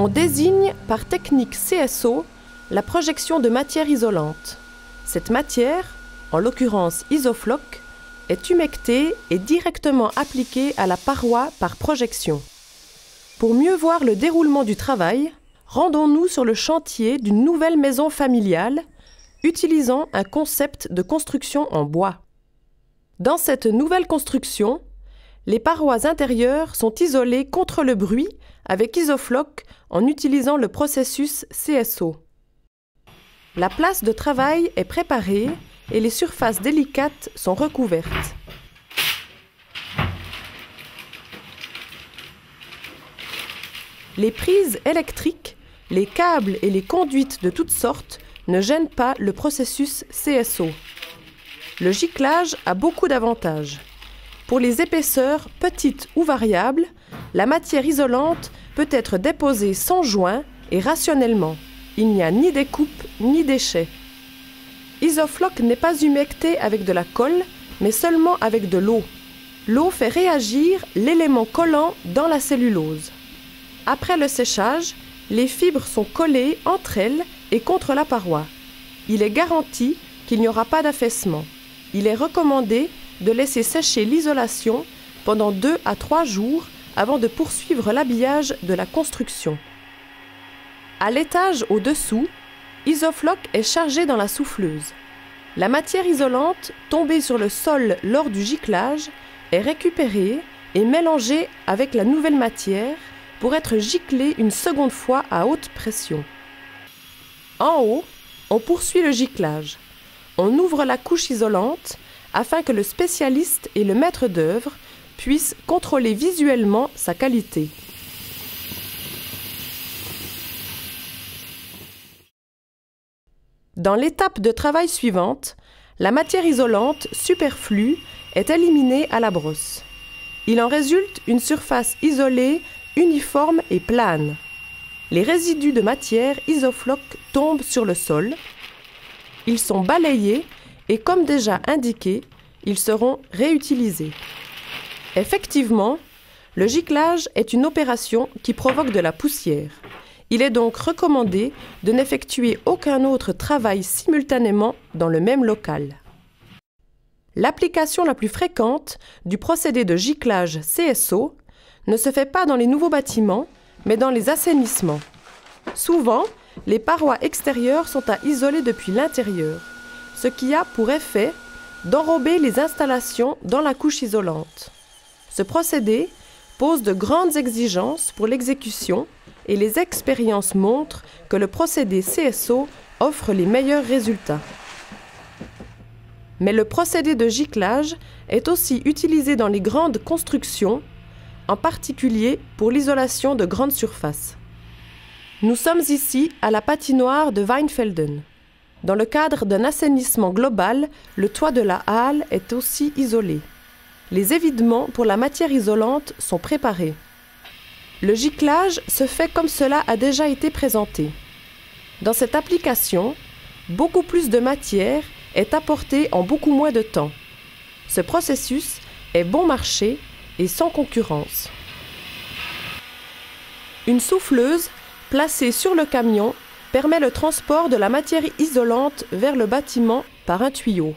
On désigne par technique CSO la projection de matière isolante. Cette matière, en l'occurrence Isofloc, est humectée et directement appliquée à la paroi par projection. Pour mieux voir le déroulement du travail, rendons-nous sur le chantier d'une nouvelle maison familiale utilisant un concept de construction en bois. Dans cette nouvelle construction, les parois intérieures sont isolées contre le bruit avec Isofloc en utilisant le processus CSO. La place de travail est préparée et les surfaces délicates sont recouvertes. Les prises électriques, les câbles et les conduites de toutes sortes ne gênent pas le processus CSO. Le giclage a beaucoup d'avantages. Pour les épaisseurs petites ou variables, la matière isolante peut être déposée sans joint et rationnellement. Il n'y a ni découpe ni déchets. Isofloc n'est pas humecté avec de la colle, mais seulement avec de l'eau. L'eau fait réagir l'élément collant dans la cellulose. Après le séchage, les fibres sont collées entre elles et contre la paroi. Il est garanti qu'il n'y aura pas d'affaissement. Il est recommandé de laisser sécher l'isolation pendant 2 à 3 jours avant de poursuivre l'habillage de la construction. À l'étage au-dessous, Isofloc est chargé dans la souffleuse. La matière isolante tombée sur le sol lors du giclage est récupérée et mélangée avec la nouvelle matière pour être giclée une seconde fois à haute pression. En haut, on poursuit le giclage. On ouvre la couche isolante afin que le spécialiste et le maître d'œuvre puissent contrôler visuellement sa qualité. Dans l'étape de travail suivante, la matière isolante superflue est éliminée à la brosse. Il en résulte une surface isolée, uniforme et plane. Les résidus de matière Isofloc tombent sur le sol. Ils sont balayés et, comme déjà indiqué, ils seront réutilisés. Effectivement, le giclage est une opération qui provoque de la poussière. Il est donc recommandé de n'effectuer aucun autre travail simultanément dans le même local. L'application la plus fréquente du procédé de giclage CSO ne se fait pas dans les nouveaux bâtiments, mais dans les assainissements. Souvent, les parois extérieures sont à isoler depuis l'intérieur, ce qui a pour effet d'enrober les installations dans la couche isolante. Ce procédé pose de grandes exigences pour l'exécution et les expériences montrent que le procédé CSO offre les meilleurs résultats. Mais le procédé de giclage est aussi utilisé dans les grandes constructions, en particulier pour l'isolation de grandes surfaces. Nous sommes ici à la patinoire de Weinfelden. Dans le cadre d'un assainissement global, le toit de la halle est aussi isolé. Les évidements pour la matière isolante sont préparés. Le giclage se fait comme cela a déjà été présenté. Dans cette application, beaucoup plus de matière est apportée en beaucoup moins de temps. Ce processus est bon marché et sans concurrence. Une souffleuse placée sur le camion permet le transport de la matière isolante vers le bâtiment par un tuyau.